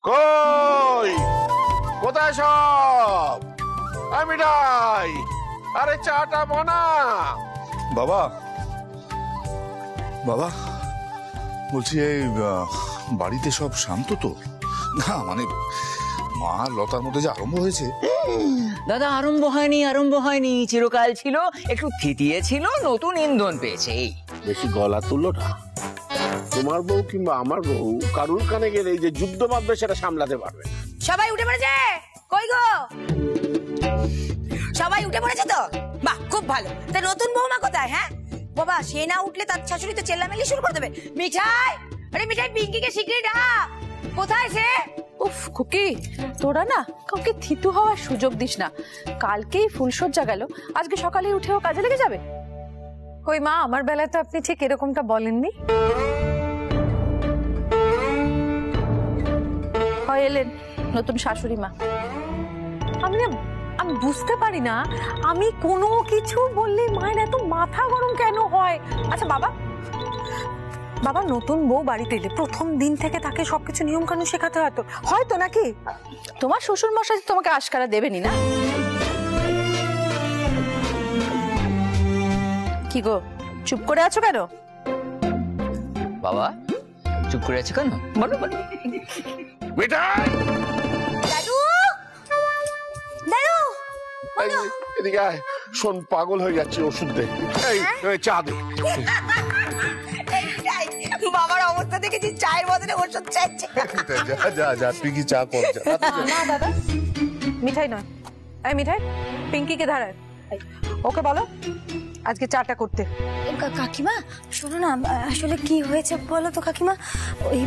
কই কোথায় সব? আমি নাই। আরে চাটা বনা। বাবা বাবা বলছি এই বাড়িতে সব শান্ত তো? না মানে মা লতার মধ্যে যে আরম্ভ হয়েছে। দাদা আরম্ভ হয়নি চিরকাল ছিল, একটু থিতিয়ে ছিল, নতুন ইন্ধন পেয়েছে। এই বেশি গলা তুলো না। তোমার বউ কিংবা আমার বউ কারুর কানে গেলে এই যে যুদ্ধ বাঁধবে সেটা সামলাতে পারবে। সবাই উঠে পড়েছে? কই গো, সবাই উঠে পড়েছে তো? বাহ, খুব ভালো। তা নতুন বৌমা কোথায়? হ্যাঁ বাবা, সে না উঠলে তার শাশুড়ি তো চেল্লামেলি শুরু করে দেবে। মিঠাই, আরে মিঠাই, পিঙ্কিকে শিগগিরই ডাক। কোথায় সে? উফ খুকি, তোরা না কাউকে থিতু হওয়ার সুযোগ দিস না। কালকেই ফুলসজ্জা গেল, আজকে সকালে উঠেও কাজে লেগে যাবে। কই মা, আমার বেলায় তো আপনি ঠিক এরকমটা বলেননি। হয় এলেন নতুন শাশুড়ি মা। আমি বুঝতে পারি না, আমি কোনো কিছু বললে মায়ের এত মাথা গরম কেন হয়। আচ্ছা বাবা, নতুন বউ বাড়িতে এলে প্রথম দিন থেকে তাকে সবকিছু নিয়ম কানুন শেখাতে হয়তো নাকি? তোমার শ্বশুর মশাই তোমাকে আশকারা দেবেনি না? কি গো, চুপ করে আছো কেন? বাবা চুপ করে আছো কেন? বলো বলো। মিঠাই, দাদু, দাদু, এদিকে আয়। শোন, পাগল হয়ে যাচ্ছে, ওষুধ দে। এই চা দে। বাবার অবস্থা দেখেছি, চায়ের বদলে ওষুধ চাইছে। যা পিঙ্কি চা কর। না দাদা, মিঠাই নয়। এই মিঠাই, পিঙ্কিকে ধারায় ওকে বলো আজকে চাটা করতে। কাকিমা শোনো না, আসলে কি হয়েছে বলো তো কাকিমা। ওই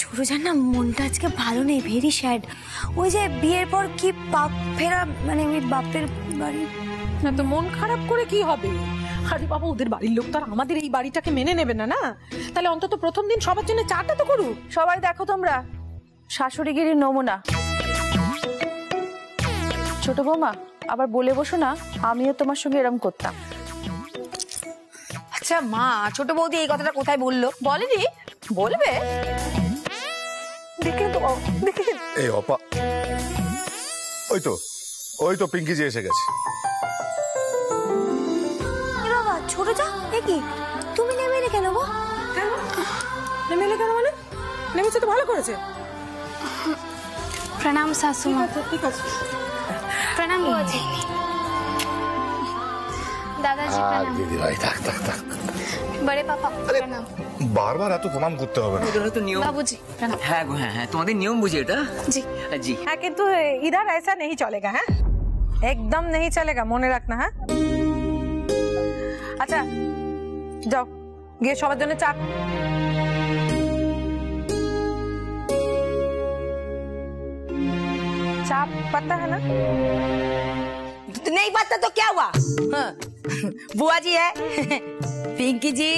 ছোটজার না মনটা আজকে ভালো নেই, ভেরি স্যাড। ওই যে বিয়ের পর কি বাপ ফেরা, মানে ওই বাপের বাড়ি। না তো মন খারাপ করে কি হবে? আরে বাবা, ওদের বাড়ির লোক তো আর আমাদের এই বাড়িটাকে মেনে নেবে না। না তাহলে অন্তত প্রথম দিন সবার জন্য চাটা তো করুক। সবাই দেখো তোমরা শাশুড়িগিরির নমুনা। ছোট বৌমা, আবার বলে বসো না আমিও তোমার সঙ্গে এরম করতাম। আচ্ছা মা, ছোট বৌদি এই কথাটা কোথায় বললো? বলেনি, বলবে। দেখে তো দেখে। এই অপা, ওই তো পিঙ্কি যে এসে গেছে। বাবা ছোটজা, কি তুমি নেমে এলে কেন গো? নেমে এলে কেন মানে? নেমেছে তো ভালো করেছে। প্রণাম শাশুমা। ঠিক আছে, প্রণাম বুয়াজি। দাদাজি প্রণাম। দিদি ভাই থাক। বড়ে পাপা প্রণাম। বারবার এত প্রণাম করতে হবে না। এটা তো নিয়ম বাবুজি প্রণাম। হ্যাঁ গো, হ্যাঁ তোমাদের নিয়ম বুঝি এটা। জি জি हाँ किंतु इधर ऐसा नहीं चलेगा। है एकदम नहीं चलेगा, মনে রাখনা। হ্যাঁ আচ্ছা যাও গিয়ে সবার জন্য চা। चा पता है ना? नहीं पता तो क्या हुआ? हाँ। बुआ जी है, पिंकी जी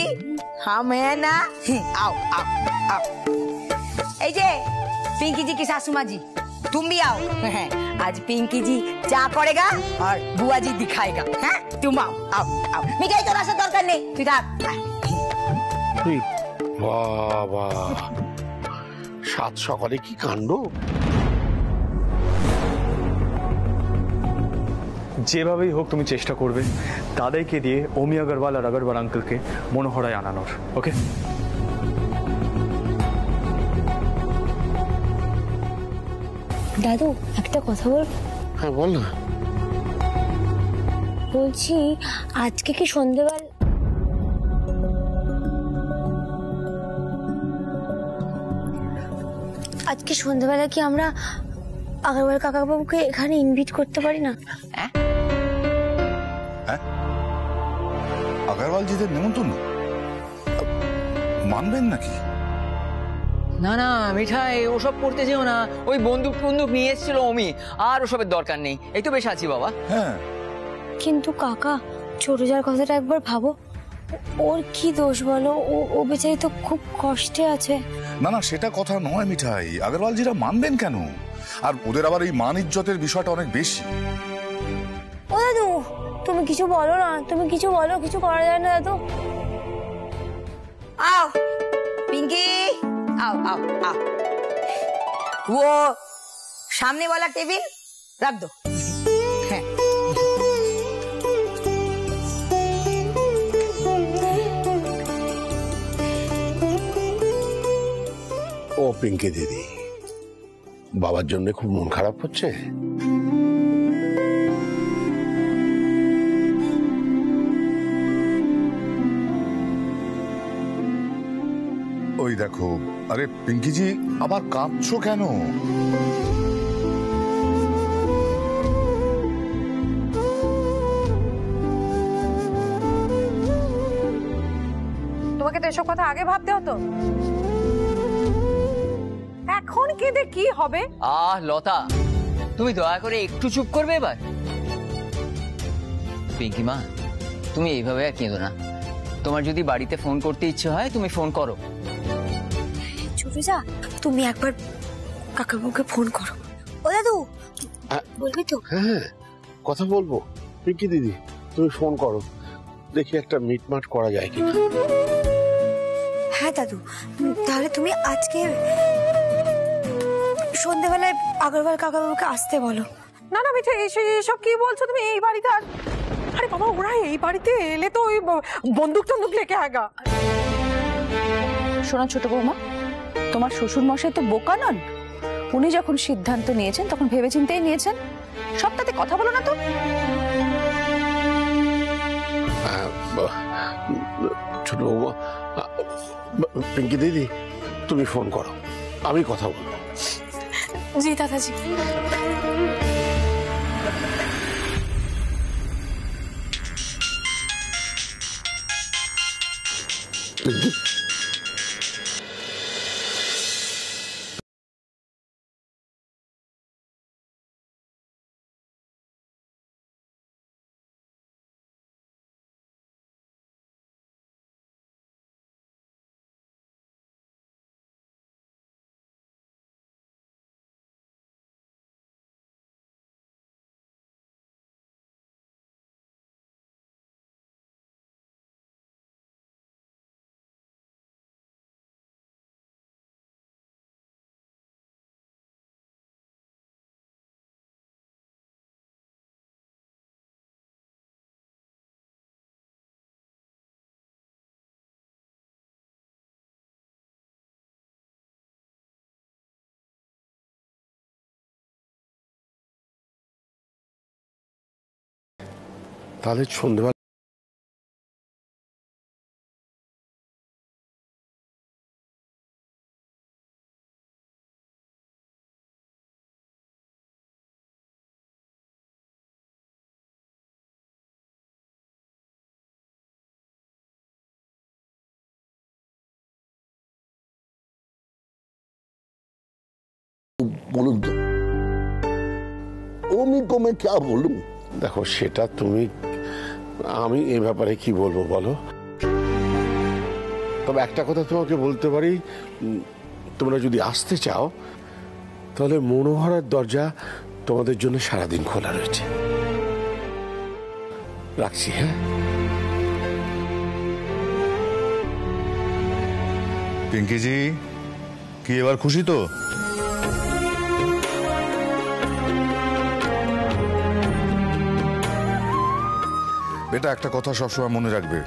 हम है ना। आओ आओ आओ। ए जे पिंकी जी की सासू माँ जी, तुम भी आओ। आज पिंकी जी चा करेगा और बुआ जी दिखाएगा। हैं? तुम आओ आओ आओ। मिठाई तो रास्ता दौड़ करने तू था। বাবা, সাত সকালে কি কাণ্ড! যেভাবেই হোক তুমি চেষ্টা করবে তাদেরকে দিয়ে অমি আগরওয়াল আর আগরওয়াল আঙ্কেলকে মনোহরায় আনানোর। ওকে? দাদু একটা কথা বল। হ্যাঁ বল না। বলছি আজকে কি সন্ধ্যেবেলা কি আমরা আগরওয়াল কাকাবাবুকে এখানে ইনভাইট করতে পারি না? হ্যাঁ, আগরওয়ালজিদের নেমন্তন্ন মানবেন নাকি? না না মিঠাই, ওসব করতে যেও না। ওই বন্দুক নিয়ে এসেছিল অমি, আর ওসবের দরকার নেই। এই তো বেশ আছি বাবা। হ্যাঁ কিন্তু কাকা, ছোটজার কথাটা একবার ভাবো। ওর কি দোষ বলো? ও বেচারি তো খুব কষ্টে আছে। না সেটা কথা নয় মিঠাই, আগরওয়ালজিরা মানবেন কেন? আর ওদের আবার এই মান ইজ্জতের বিষয়টা অনেক বেশি। ও দাদু, তুমি কিছু বলো না, তুমি কিছু বলো, কিছু করা যায় না দাদু। आओ पिंकी, आओ आओ आओ। वो सामने वाला टेबल रख दो। हाँ। ও পিঙ্কি দিদি, বাবার জন্য খুব মন খারাপ হচ্ছে? ওই দেখো, আরে পিঙ্কিজি আবার কাঁদছো কেন? তোমাকে তো এসব কথা আগে ভাবতে হতো, এখন কেঁদে কি হবে? লতা, তুমি দয়া করে একটু চুপ করবে এবার। পিঙ্কি মা, তুমি এইভাবে আর কেঁদো না। তোমার যদি বাড়িতে ফোন করতে ইচ্ছে হয় তুমি ফোন করো। সুরজা, তুমি একবার কাকাবাবুকে ফোন করো। ও দাদু, বলবি তো? হ্যাঁ, কথা বলবো। পিঙ্কি দিদি, তুমি ফোন করো, দেখি একটা মিটমাট করা যায় কিনা। হ্যাঁ দাদু, তাহলে তুমি আজকে সন্ধ্যেবেলায় আগরওয়াল কাকাবাবুকে আসতে বলো। না না মিঠে, এসব কি বলছো তুমি? এই বাড়িতে আরে বাবা, ওরা এই বাড়িতে এলে তো ওই বন্দুক টন্দুক লেকে আগা। শোনো ছোট বৌমা, তোমার শ্বশুর মশাই তো বোকা নন। উনি যখন সিদ্ধান্ত নিয়েছেন তখন ভেবেচিন্তেই নিয়েছেন। সবটাতে কথা বলো না তো। ছোট বৌমা, পিঙ্কি দিদি তুমি ফোন করো, আমি কথা বলবো। জি দাদাজি। তাহলে সন্ধ্যেবেলা बोलूं तो ओमी को मैं क्या बोलूं? দেখো, সেটা তুমি, আমি এই ব্যাপারে কি বলবো বলো। তবে একটা কথা তোমাকে বলতে পারি, তোমরা যদি আসতে চাও তাহলে মনোহরার দরজা তোমাদের জন্য সারাদিন খোলা রয়েছে। রাখছি। হ্যাঁ, পিঙ্কিজি কি এবার খুশি তো? বেটা, একটা কথা সবসময় মনে রাখবে,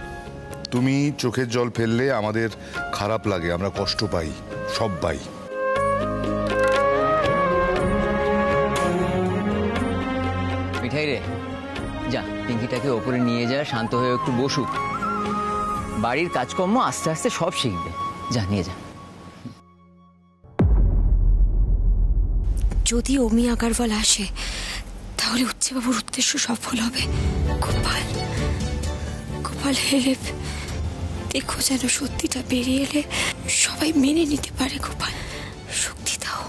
তুমি চোখের জল ফেললে আমাদের খারাপ লাগে, আমরা কষ্ট পাই, সব পাই। মিঠাই রে, যা পিঙ্কিটাকে ওপরে নিয়ে যা, শান্ত হয়ে একটু বসুক। বাড়ির কাজকর্ম আস্তে আস্তে সব শিখবে। যা, নিয়ে যা। যদি অমি আগরওয়াল আসে তাহলে উচ্চবাবুর উদ্দেশ্য সফল হবে। গোপাল, গোপাল হেল্প, দেখো যেন সত্যিটা বেরিয়ে এলে সবাই মেনে নিতে পারে। গোপাল, শক্তি দাও।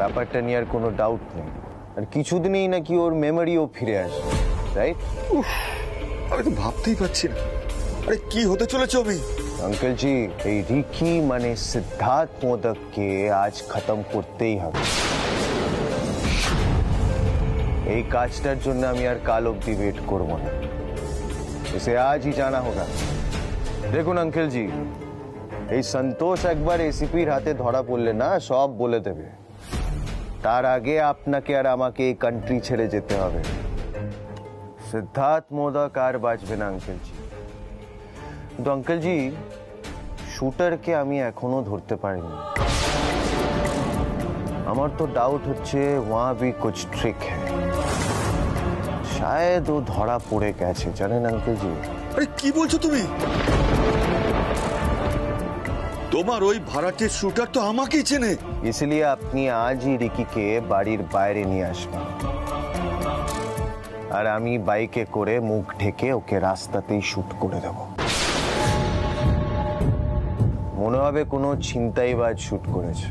ব্যাপারটা নিয়ে আর কোনো ডাউট নেই, আর কিছুদিনেই নাকি ওর মেমোরিও ফিরে আসে। রাইট? আমি তো ভাবতেই পারছি না, আরে কি হতে চলেছে অমি? अंकल जी এই রিকি মানে সিদ্ধার্থ মোদককে আজ খতম করতেই হবে। এই কাজটার জন্য আমি আর কাল অবধি ওয়েট করব না, इसे आज ही जाना होगा। দেখুন अंकल जी, এই সন্তোষ একবার এসিপির হাতে ধরা পড়লে না সব বলে দেবে। তার আগে আপনাকে আর আমাকে এই কান্ট্রি ছেড়ে যেতে হবে। সিদ্ধার্থ মোদক আর বাঁচবে না अंकल जी। কিন্তু अंकल जी শুটারকে আমি এখনো ধরতে পারিনি। আমার তো ডাউট হচ্ছে वहां भी कुछ ट्रिक है, शायद ও ধরা পড়ে গেছে, জানেন अंकल जी? আরে কি বলছো তুমি? তোমার ওই ভাড়াটের শুটার তো আমাকেই চেনে। इसलिए আপনি আজই রিকিকে বাড়ির বাইরে নিয়ে আসবেন, আর আমি বাইকে করে মুখ ঢেকে ওকে রাস্তাতেই শুট করে দেব। মনে হবে কোনো ছিনতাইবাজ শুট করেছে,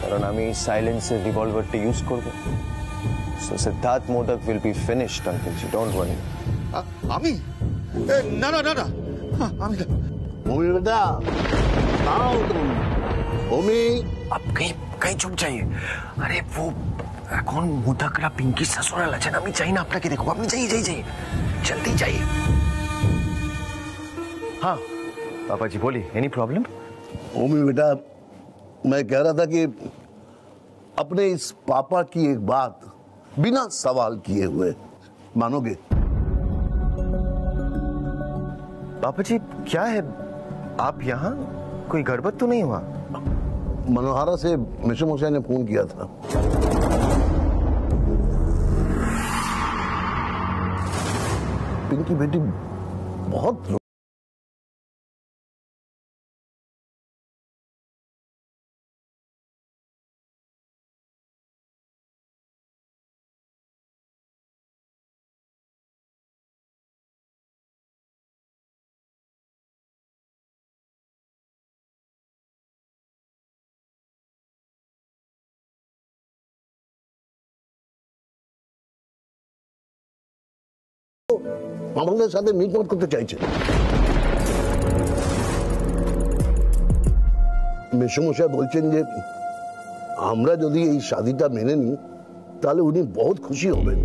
কারণ আমি সাইলেন্সের রিভলভারটা ইউজ করব। So Siddharth Modak will be finished, uncle ji, don't worry। আমি না না না না, আমি না। ओमी बेटा आओ तुम। ओमी आप कहीं चुप जाइए। अरे वो এখন মোদকরা পিঙ্কি শাশুড়াল আছেন, আমি চাই না আপনাকে দেখো। আপনি যাইয়ে যাইয়ে জলদি যাইয়ে। हाँ पापा जी बोलिए, एनी प्रॉब्लम? ओमी बेटा मैं कह रहा था कि अपने इस पापा की एक बात बिना सवाल किए हुए मानोगे? पापा जी क्या है, आप यहाँ? कोई गड़बड़ तो नहीं हुआ? मनोहरा से मिशो मोशा ने फोन किया था। पिंकी बेटी बहुत আমাদের সাথে মিটমাট করতে চাইছে। মেসমশাই বলছেন যে আমরা যদি এই শাদিটা মেনে নিই তাহলে উনি বহুত খুশি হবেন।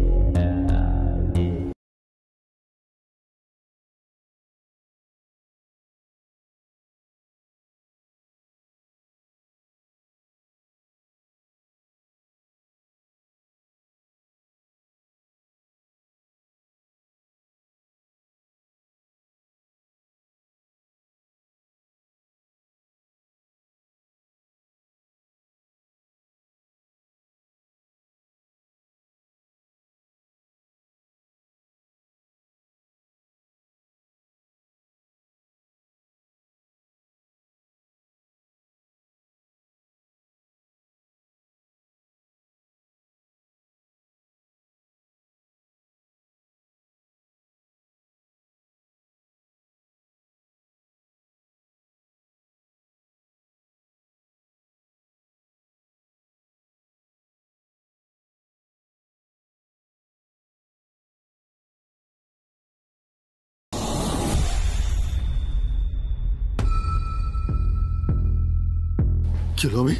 কি হলো অমি?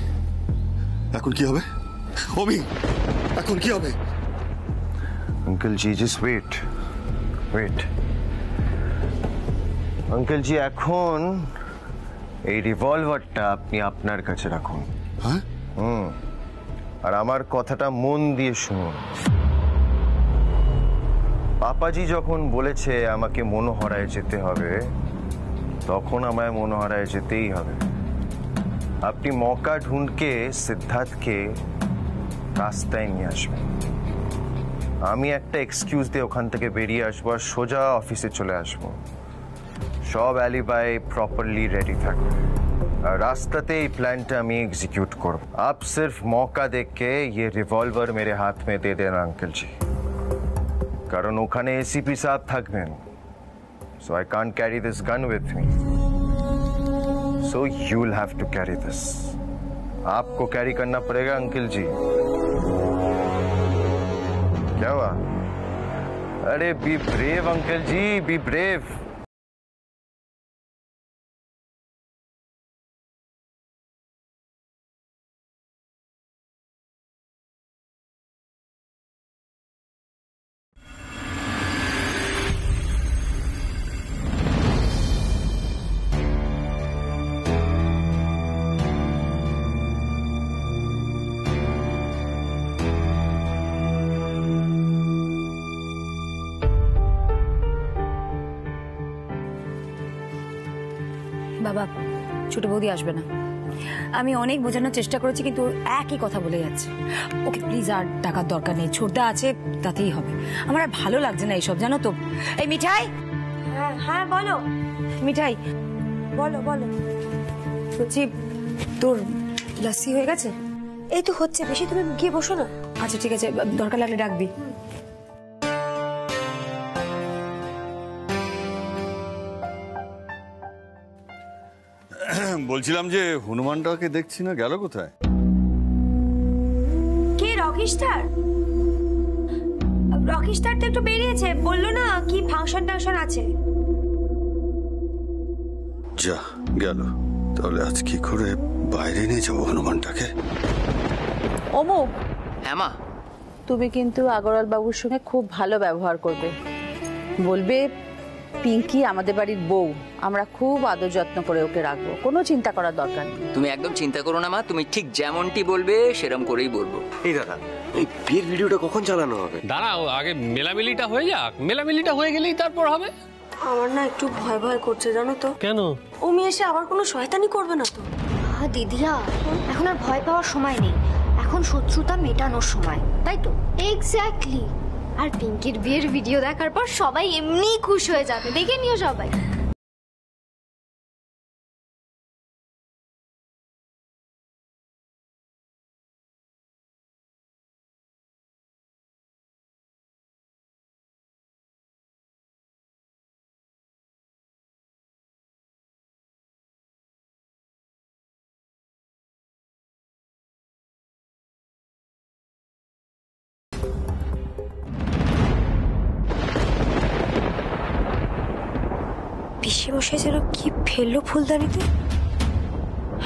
এখন কি হবে অমি? এখন কি হবে? अंकल जी just wait। अंकल जी এখন এই রিভলভারটা আপনি আপনার কাছে রাখুন। হ্যাঁ? আর আমার কথাটা মন দিয়ে শুনুন। পাপাজি যখন বলেছে আমাকে মনোহরায় যেতে হবে, তখন আমায় মনোহরায় যেতেই হবে। আপনি মौका ढूंढ के সিদ্ধার্থকে রাস্তায় নিয়ে আসবেন। আমি একটা এক্সকিউজ দিয়ে ওখান থেকে বেরিয়ে আসবো আর সোজা অফিসে চলে আসবো। সব অ্যালিবাই প্রপারলি रेडी থাকবে আর রাস্তাতে এই প্ল্যানটা আমি এক্সিকিউট করব। आप सिर्फ मौका देख के ये रिवॉल्वर मेरे हाथ में दे देना अंकल जी, কারণ ওখানে এসিপি সাহেব থাকবেন। So I can't carry this gun with me. So you'll have to carry this. आपको कैरी करना पड़ेगा अंकल जी। क्या हुआ? अरे be brave uncle ji, be brave. বাবা, ছোট বৌদি আসবে না। আমি অনেক বোঝানোর চেষ্টা করেছি, কিন্তু একই কথা বলে যাচ্ছে। ওকে প্লিজ, আর টাকার দরকার নেই, ছোটদা আছে তাতেই হবে। আমার আর ভালো লাগছে না এইসব, জানো তো। এই মিঠাই। হ্যাঁ হ্যাঁ বলো। মিঠাই বলো বলো। বলছি তোর লাসি হয়ে গেছে? এই তো হচ্ছে, বেশি তুমি গিয়ে বসো না। আচ্ছা ঠিক আছে, দরকার লাগলে ডাকবি। বলছিলাম যে হনুমানটাকে দেখছি না, গেল কোথায়? কে? রকিস্টার? রকিস্টার তো একটু বেরিয়েছে, বললো না কি ফাংশন টাংশন আছে। যা গেল, তাহলে আজ কি করে বাইরে নিয়ে যাবো হনুমানটাকে? অমুক, হ্যাঁ মা। তুমি কিন্তু আগরওয়াল বাবুর সঙ্গে খুব ভালো ব্যবহার করবে। বলবে পিঙ্কি আমাদের বাড়ির বউ, আমরা খুব আদর যত্ন করে ওকে রাখবো, কোনো চিন্তা করার দরকার নেই। তুমি একদম চিন্তা করো না মা, তুমি ঠিক যেমনটি বলবে সেরকম করেই বলবো। এই দাদা, এই বিয়ের ভিডিওটা কখন চালানো হবে? দাঁড়াও, আগে মেলামেলিটা হয়ে যাক, মেলামেলিটা হয়ে গেলেই তারপর হবে। আমার না একটু ভয় ভয় করছে, জানো তো। কেন? উমি এসে আবার কোনো শয়তানি করবে না তো? দিদিরা, এখন আর ভয় পাওয়ার সময় নেই, এখন শত্রুতা মেটানোর সময়, তাই তো? এক্স্যাক্টলি। আর পিঙ্কির বিয়ের ভিডিও দেখার পর সবাই এমনিই খুশ হয়ে যাবে, দেখে নিও সবাই। পিসে বসে যেন কি ফেললো ফুলদানিতে।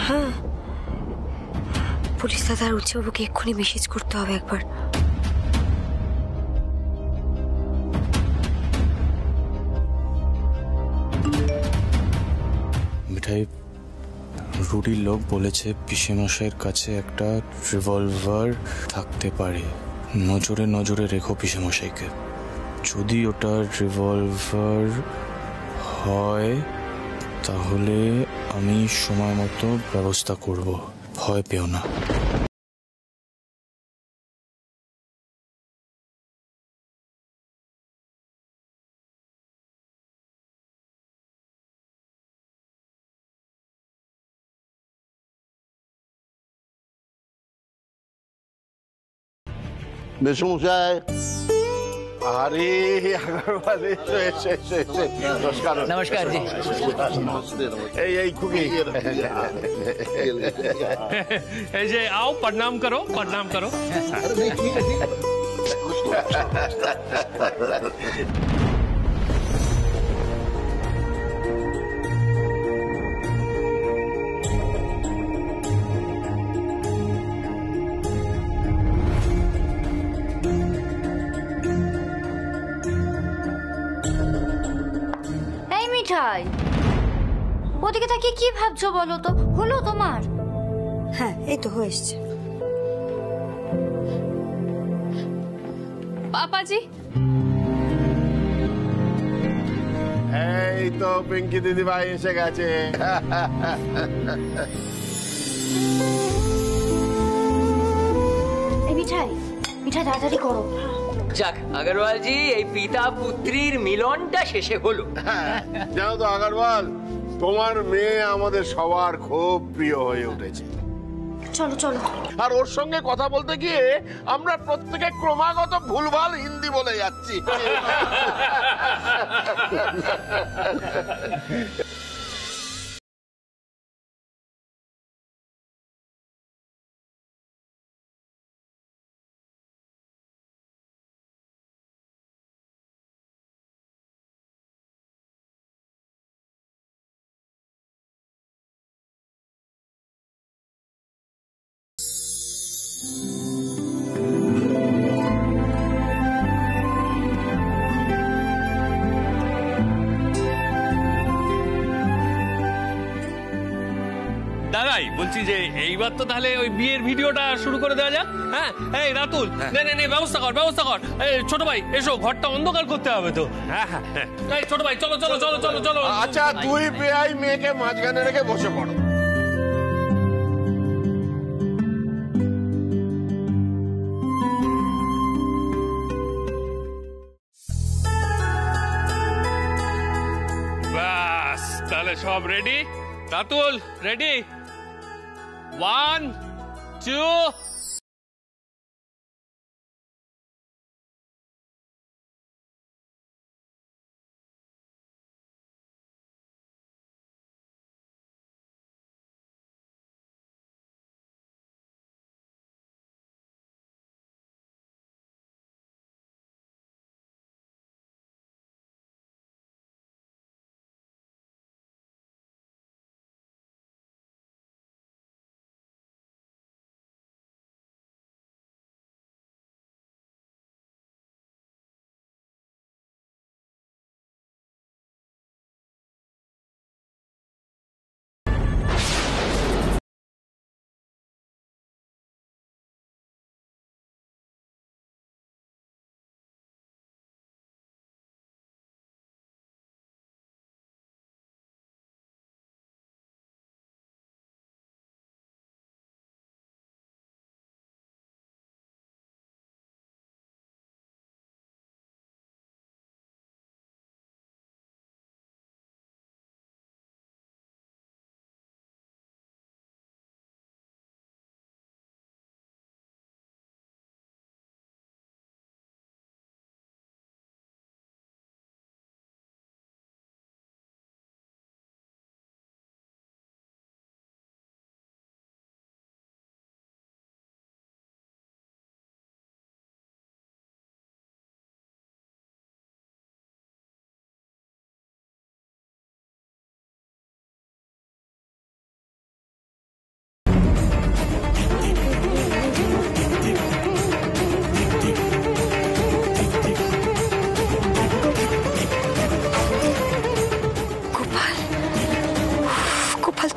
হ্যাঁ, পুলিশ দাদা আর উচ্চবাবুকে এক্ষুনি মেসেজ করতে হবে একবার। মিঠাই, রুডির লোক বলেছে পিসেমশাইয়ের কাছে একটা রিভলভার থাকতে পারে। নজরে নজরে রেখো পিসেমশাইকে। যদি ওটা রিভলভার হয় তাহলে আমি সময় মতো ব্যবস্থা করব, ভয় পেও না। মেসমশাই। আরে আগরওয়াল, নমস্কার। নমস্কার জি। এই খুকি। এই যে आओ, प्रणाम करो, प्रणाम करो। মিঠাই, ওদিকে তাকিয়ে কি ভাবছো বলো তো? হলো তোমার? হ্যাঁ, এই তো হয়ে এসছে। পাপাজি, এই তো পিঙ্কি দিদি ভাই এসে গেছে। এই মিঠাই, মিঠাই তাড়াতাড়ি করো। যাক আগরওয়াল জি, এই পিতা পুত্রীর মিলনটা শেষে হলো। জানো তো আগরওয়াল, তোমার মেয়ে আমাদের সবার খুব প্রিয় হয়ে উঠেছে। চলো চলো। আর ওর সঙ্গে কথা বলতে গিয়ে আমরা প্রত্যেকে ক্রমাগত ভুলভাল হিন্দি বলে যাচ্ছি। বলছি যে এইবার তো তাহলে ওই বিয়ের ভিডিওটা শুরু করে দেওয়া যাক। হ্যাঁ এই রাতুল, নে ব্যবস্থা কর। এই ছোট ভাই এসো, ঘরটা অন্ধকার করতে হবে তো। হ্যাঁ এই ছোট ভাই চলো চলো চলো চলো চলো। আচ্ছা তুই বেআই মেয়েকে মাঝখানে রেখে বসে পড়ো। ব্যাস তাহলে সব রেডি। রাতুল রেডি? 1 2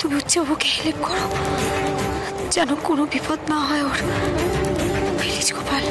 তুমি হচ্ছে ওকে হেল্প করো, যেন কোনো বিপদ না হয় ওর। প্লিজ গোপাল।